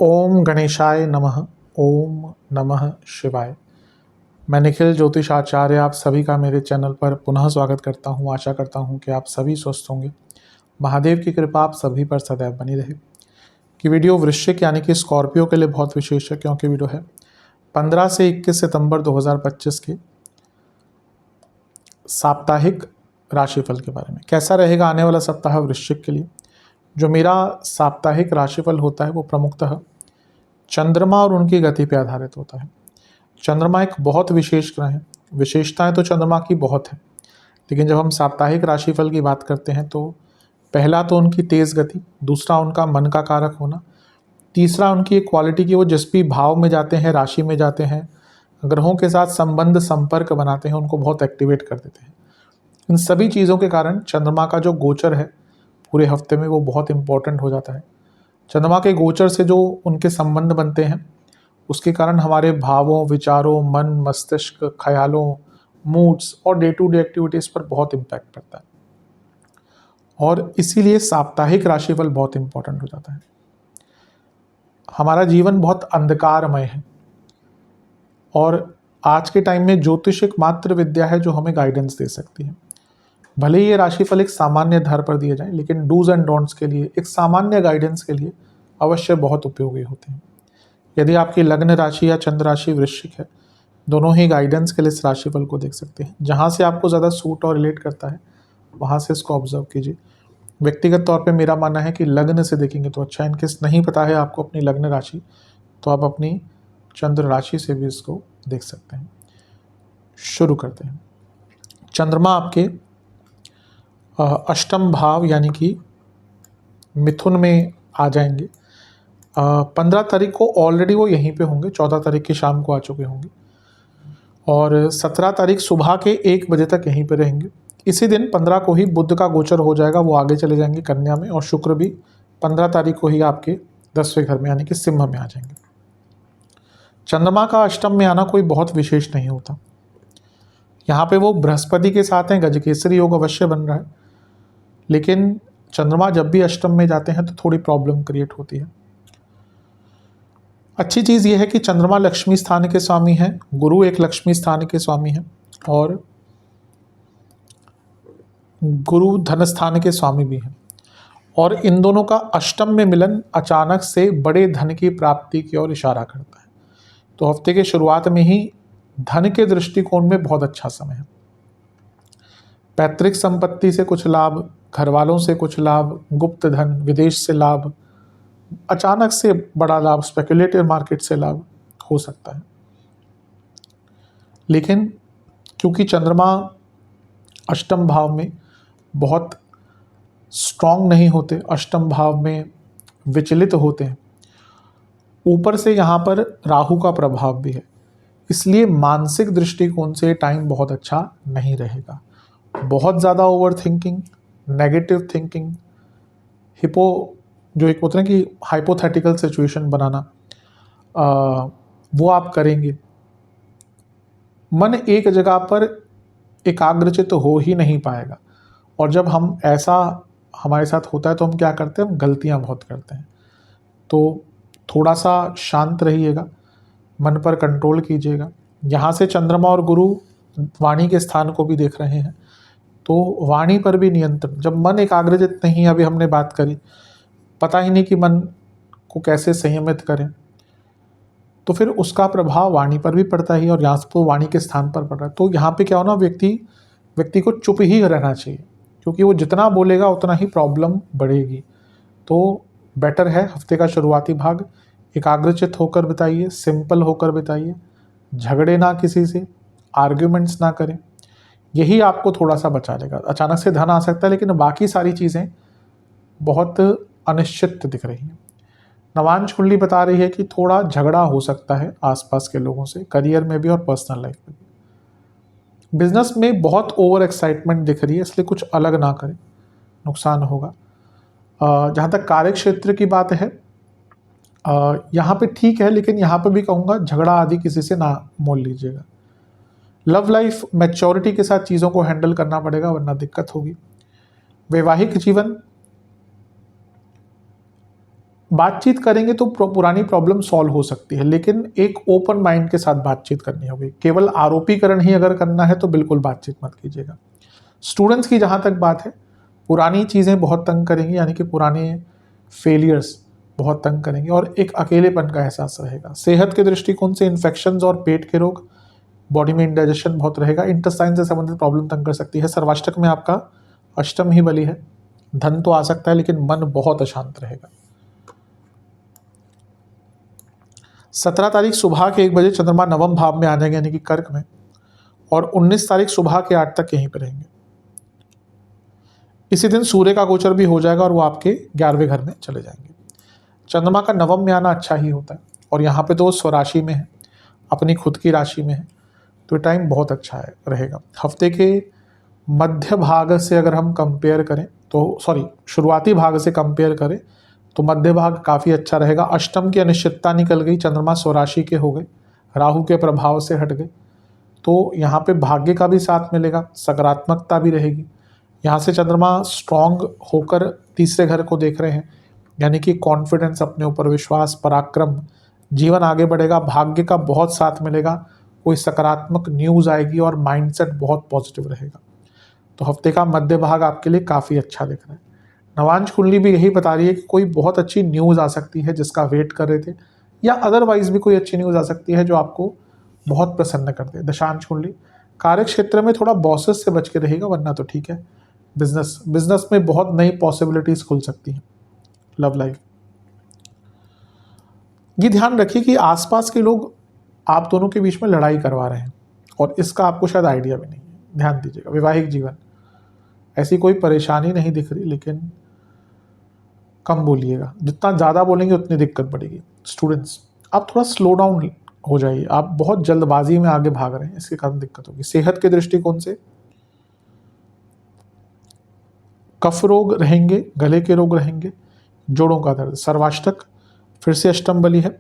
ओम गणेशाय नमः। ओम नमः शिवाय। मैं निखिल ज्योतिष आचार्य आप सभी का मेरे चैनल पर पुनः स्वागत करता हूं। आशा करता हूं कि आप सभी स्वस्थ होंगे। महादेव की कृपा आप सभी पर सदैव बनी रहे। कि वीडियो वृश्चिक यानी कि स्कॉर्पियो के लिए बहुत विशेष है, क्योंकि वीडियो है 15 से 21 सितंबर 2025 के साप्ताहिक राशिफल के बारे में। कैसा रहेगा आने वाला सप्ताह वृश्चिक के लिए। जो मेरा साप्ताहिक राशिफल होता है वो प्रमुखतः चंद्रमा और उनकी गति पर आधारित होता है। चंद्रमा एक बहुत विशेष ग्रह है। विशेषताएं तो चंद्रमा की बहुत है, लेकिन जब हम साप्ताहिक राशिफल की बात करते हैं तो पहला तो उनकी तेज गति, दूसरा उनका मन का कारक होना, तीसरा उनकी एक क्वालिटी की वो जिस भी भाव में जाते हैं, राशि में जाते हैं, ग्रहों के साथ संबंध संपर्क बनाते हैं, उनको बहुत एक्टिवेट कर देते हैं। इन सभी चीज़ों के कारण चंद्रमा का जो गोचर है पूरे हफ्ते में वो बहुत इंपॉर्टेंट हो जाता है। चंद्रमा के गोचर से जो उनके संबंध बनते हैं उसके कारण हमारे भावों, विचारों, मन, मस्तिष्क, ख्यालों, मूड्स और डे टू डे एक्टिविटीज़ पर बहुत इम्पैक्ट पड़ता है। और इसीलिए साप्ताहिक राशिफल बहुत इम्पॉर्टेंट हो जाता है। हमारा जीवन बहुत अंधकारमय है और आज के टाइम में ज्योतिष एक मात्र विद्या है जो हमें गाइडेंस दे सकती है। भले ही ये राशिफल एक सामान्य आधार पर दिए जाए, लेकिन डूज एंड डोंट्स के लिए, एक सामान्य गाइडेंस के लिए अवश्य बहुत उपयोगी होते हैं। यदि आपकी लग्न राशि या चंद्र राशि वृश्चिक है, दोनों ही गाइडेंस के लिए इस राशिफल को देख सकते हैं। जहाँ से आपको ज़्यादा सूट और रिलेट करता है वहाँ से इसको ऑब्जर्व कीजिए। व्यक्तिगत तौर पे मेरा मानना है कि लग्न से देखेंगे तो अच्छा है। इनकेस नहीं पता है आपको अपनी लग्न राशि, तो आप अपनी चंद्र राशि से भी इसको देख सकते हैं। शुरू करते हैं। चंद्रमा आपके अष्टम भाव यानी कि मिथुन में आ जाएंगे। 15 तारीख को ऑलरेडी वो यहीं पे होंगे, 14 तारीख की शाम को आ चुके होंगे और 17 तारीख सुबह के 1 बजे तक यहीं पे रहेंगे। इसी दिन 15 को ही बुध का गोचर हो जाएगा, वो आगे चले जाएंगे कन्या में, और शुक्र भी 15 तारीख को ही आपके 10वें घर में यानी कि सिंह में आ जाएंगे। चंद्रमा का अष्टम में आना कोई बहुत विशेष नहीं होता। यहाँ पे वो बृहस्पति के साथ हैं, गजकेसरी योग अवश्य बन रहा है, लेकिन चंद्रमा जब भी अष्टम में जाते हैं तो थोड़ी प्रॉब्लम क्रिएट होती है। अच्छी चीज़ ये है कि चंद्रमा लक्ष्मी स्थान के स्वामी हैं, गुरु एक लक्ष्मी स्थान के स्वामी हैं और गुरु धन स्थान के स्वामी भी हैं। और इन दोनों का अष्टम में मिलन अचानक से बड़े धन की प्राप्ति की ओर इशारा करता है। तो हफ्ते के शुरुआत में ही धन के दृष्टिकोण में बहुत अच्छा समय है। पैतृक संपत्ति से कुछ लाभ, घर वालों से कुछ लाभ, गुप्त धन, विदेश से लाभ, अचानक से बड़ा लाभ, स्पेकुलेटिव मार्केट से लाभ हो सकता है। लेकिन क्योंकि चंद्रमा अष्टम भाव में बहुत स्ट्रांग नहीं होते, अष्टम भाव में विचलित होते हैं, ऊपर से यहाँ पर राहु का प्रभाव भी है, इसलिए मानसिक दृष्टिकोण से टाइम बहुत अच्छा नहीं रहेगा। बहुत ज़्यादा ओवर थिंकिंग, नेगेटिव थिंकिंग, जो एक होता है कि हाइपोथेटिकल सिचुएशन बनाना, वो आप करेंगे। मन एक जगह पर एकाग्रचित हो ही नहीं पाएगा। और जब हम ऐसा हमारे साथ होता है तो हम क्या करते हैं, हम गलतियां बहुत करते हैं। तो थोड़ा सा शांत रहिएगा, मन पर कंट्रोल कीजिएगा। यहाँ से चंद्रमा और गुरु वाणी के स्थान को भी देख रहे हैं, तो वाणी पर भी नियंत्रण। जब मन एकाग्रचित नहीं, अभी हमने बात करी, पता ही नहीं कि मन को कैसे संयमित करें, तो फिर उसका प्रभाव वाणी पर भी पड़ता ही, और यहाँ से तो वाणी के स्थान पर पड़ रहा है। तो यहाँ पे क्या होना, व्यक्ति को चुप ही रहना चाहिए, क्योंकि वो जितना बोलेगा उतना ही प्रॉब्लम बढ़ेगी। तो बेटर है हफ्ते का शुरुआती भाग एकाग्रचित होकर बिताइए, सिंपल होकर बिताइए, झगड़े ना किसी से, आर्ग्यूमेंट्स ना करें। यही आपको थोड़ा सा बचा लेगा। अचानक से धन आ सकता है, लेकिन बाकी सारी चीज़ें बहुत अनिश्चित दिख रही हैं। नवांश कुंडली बता रही है कि थोड़ा झगड़ा हो सकता है आसपास के लोगों से, करियर में भी और पर्सनल लाइफ में भी। बिजनेस में बहुत ओवर एक्साइटमेंट दिख रही है, इसलिए कुछ अलग ना करें, नुकसान होगा। जहाँ तक कार्य क्षेत्र की बात है, यहाँ पे ठीक है, लेकिन यहाँ पे भी कहूँगा झगड़ा आदि किसी से ना मोल लीजिएगा। लव लाइफ मैच्योरिटी के साथ चीज़ों को हैंडल करना पड़ेगा, वरना दिक्कत होगी। वैवाहिक जीवन बातचीत करेंगे तो पुरानी प्रॉब्लम सॉल्व हो सकती है, लेकिन एक ओपन माइंड के साथ बातचीत करनी होगी। केवल आरोपीकरण ही अगर करना है तो बिल्कुल बातचीत मत कीजिएगा। स्टूडेंट्स की जहाँ तक बात है, पुरानी चीज़ें बहुत तंग करेंगी, यानी कि पुराने फेलियर्स बहुत तंग करेंगे और एक अकेलेपन का एहसास रहेगा। सेहत के दृष्टिकोण से इन्फेक्शंस और पेट के रोग, बॉडी में इंडाइजेशन बहुत रहेगा। इंटेस्टाइन से संबंधित प्रॉब्लम तंग कर सकती है। सर्वाष्टक में आपका अष्टम ही बली है। धन तो आ सकता है लेकिन मन बहुत अशांत रहेगा। 17 तारीख सुबह के 1 बजे चंद्रमा नवम भाव में आ जाएंगे, यानी कि कर्क में, और 19 तारीख सुबह के 8 तक यहीं पर रहेंगे। इसी दिन सूर्य का गोचर भी हो जाएगा और वो आपके 11वें घर में चले जाएंगे। चंद्रमा का नवम में आना अच्छा ही होता है, और यहाँ पे तो स्वराशि में है, अपनी खुद की राशि में है, तो ये टाइम बहुत अच्छा है रहेगा। हफ्ते के मध्य भाग से अगर हम कंपेयर करें तो शुरुआती भाग से कंपेयर करें तो मध्य भाग काफ़ी अच्छा रहेगा। अष्टम की अनिश्चितता निकल गई, चंद्रमा स्वराशि के हो गए, राहु के प्रभाव से हट गए, तो यहाँ पे भाग्य का भी साथ मिलेगा, सकारात्मकता भी रहेगी। यहाँ से चंद्रमा स्ट्रॉन्ग होकर तीसरे घर को देख रहे हैं, यानी कि कॉन्फिडेंस, अपने ऊपर विश्वास, पराक्रम, जीवन आगे बढ़ेगा, भाग्य का बहुत साथ मिलेगा, कोई सकारात्मक न्यूज़ आएगी और माइंडसेट बहुत पॉजिटिव रहेगा। तो हफ्ते का मध्य भाग आपके लिए काफ़ी अच्छा दिख रहा है। नवांश कुंडली भी यही बता रही है कि कोई बहुत अच्छी न्यूज़ आ सकती है जिसका वेट कर रहे थे, या अदरवाइज भी कोई अच्छी न्यूज़ आ सकती है जो आपको बहुत प्रसन्न कर दे। दशांश कुंडली कार्य क्षेत्र में थोड़ा बॉसेस से बच के रहेगा, वरना तो ठीक है। बिजनेस में बहुत नई पॉसिबिलिटीज खुल सकती हैं। लव लाइफ, ये ध्यान रखिए कि आसपास के लोग आप दोनों के बीच में लड़ाई करवा रहे हैं और इसका आपको शायद आइडिया भी नहीं है, ध्यान दीजिएगा। वैवाहिक जीवन, ऐसी कोई परेशानी नहीं दिख रही, लेकिन कम बोलिएगा, जितना ज़्यादा बोलेंगे उतनी दिक्कत बढ़ेगी। स्टूडेंट्स, आप थोड़ा स्लो डाउन हो जाइए, आप बहुत जल्दबाजी में आगे भाग रहे हैं, इसके कारण दिक्कत होगी। सेहत के दृष्टिकोण से कफ रोग रहेंगे, गले के रोग रहेंगे, जोड़ों का दर्द, सर्वाष्टक फिर से अष्टम बली है।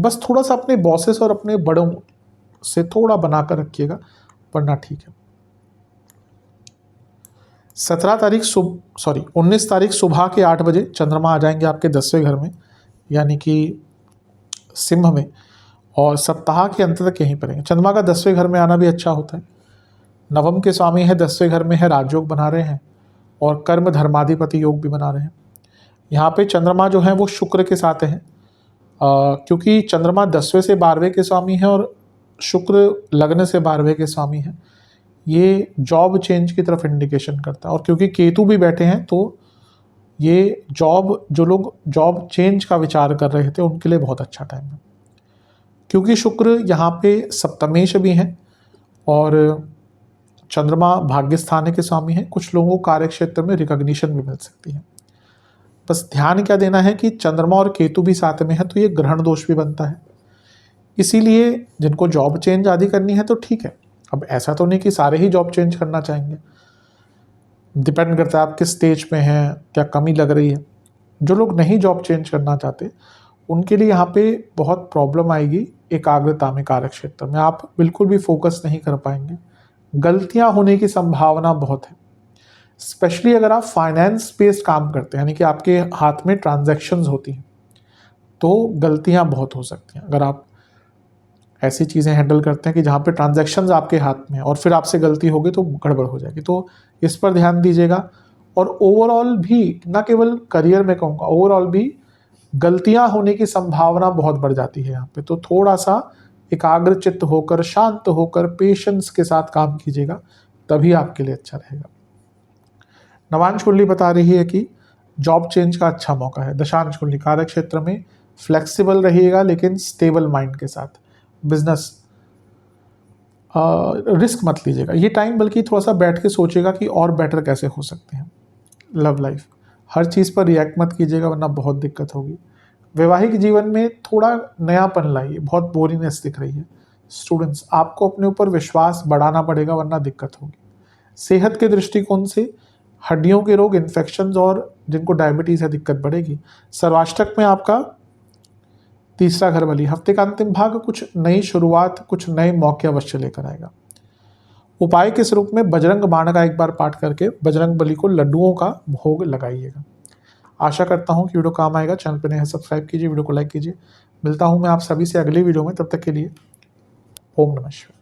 बस थोड़ा सा अपने बॉसेस और अपने बड़ों से थोड़ा बनाकर रखिएगा, वरना ठीक है। 19 तारीख सुबह के 8 बजे चंद्रमा आ जाएंगे आपके 10वें घर में, यानी कि सिंह में, और सप्ताह के अंत तक यहीं पर रहेंगे। चंद्रमा का 10वें घर में आना भी अच्छा होता है। नवम के स्वामी है, 10वें घर में है, राजयोग बना रहे हैं और कर्म धर्माधिपति योग भी बना रहे हैं। यहाँ पे चंद्रमा जो है वो शुक्र के साथ हैं, क्योंकि चंद्रमा 10वें से 12वें के स्वामी है और शुक्र लग्न से 12वें के स्वामी है। ये जॉब चेंज की तरफ इंडिकेशन करता है, और क्योंकि केतु भी बैठे हैं तो ये जो लोग जॉब चेंज का विचार कर रहे थे उनके लिए बहुत अच्छा टाइम है। क्योंकि शुक्र यहाँ पे सप्तमेश भी हैं और चंद्रमा भाग्य स्थान के स्वामी हैं, कुछ लोगों को कार्य क्षेत्र में रिकॉग्निशन भी मिल सकती है। बस ध्यान क्या देना है कि चंद्रमा और केतु भी साथ में है तो ये ग्रहण दोष भी बनता है। इसीलिए जिनको जॉब चेंज आदि करनी है तो ठीक है, अब ऐसा तो नहीं कि सारे ही जॉब चेंज करना चाहेंगे, डिपेंड करता है आप किस स्टेज पे हैं, क्या कमी लग रही है। जो लोग नहीं जॉब चेंज करना चाहते उनके लिए यहाँ पे बहुत प्रॉब्लम आएगी एकाग्रता में, कार्य क्षेत्र में आप बिल्कुल भी फोकस नहीं कर पाएंगे, गलतियाँ होने की संभावना बहुत है। स्पेशली अगर आप फाइनेंस बेस्ड काम करते हैं, यानी कि आपके हाथ में ट्रांजैक्शंस होती हैं, तो गलतियाँ बहुत हो सकती हैं। अगर आप ऐसी चीज़ें हैंडल करते हैं कि जहाँ पे ट्रांजैक्शंस आपके हाथ में है और फिर आपसे गलती होगी तो गड़बड़ हो जाएगी, तो इस पर ध्यान दीजिएगा। और ओवरऑल भी, ना केवल करियर में कहूँगा, ओवरऑल भी गलतियाँ होने की संभावना बहुत बढ़ जाती है यहाँ पे, तो थोड़ा सा एकाग्रचित्त होकर, शांत होकर, पेशेंस के साथ काम कीजिएगा, तभी आपके लिए अच्छा रहेगा। नवांश कुंडली बता रही है कि जॉब चेंज का अच्छा मौका है। दशांश कुंडली कार्य क्षेत्र में फ्लेक्सिबल रहिएगा लेकिन स्टेबल माइंड के साथ, बिजनेस रिस्क मत लीजिएगा ये टाइम, बल्कि थोड़ा सा बैठ के सोचिएगा कि और बेटर कैसे हो सकते हैं। लव लाइफ, हर चीज़ पर रिएक्ट मत कीजिएगा वरना बहुत दिक्कत होगी। वैवाहिक जीवन में थोड़ा नयापन लाइए, बहुत बोरिंगनेस दिख रही है। स्टूडेंट्स, आपको अपने ऊपर विश्वास बढ़ाना पड़ेगा वरना दिक्कत होगी। सेहत के दृष्टिकोण से हड्डियों के रोग, इन्फेक्शंस और जिनको डायबिटीज़ है दिक्कत बढ़ेगी। सर्वाष्टक में आपका तीसरा घर बली, हफ्ते का अंतिम भाग कुछ नई शुरुआत, कुछ नए मौके अवश्य लेकर आएगा। उपाय के स्वरूप में बजरंग बाण का एक बार पाठ करके बजरंग बली को लड्डुओं का भोग लगाइएगा। आशा करता हूँ कि वीडियो काम आएगा। चैनल पर नए हैं सब्सक्राइब कीजिए, वीडियो को लाइक कीजिए। मिलता हूँ मैं आप सभी से अगली वीडियो में, तब तक के लिए ओम नमः शिवाय।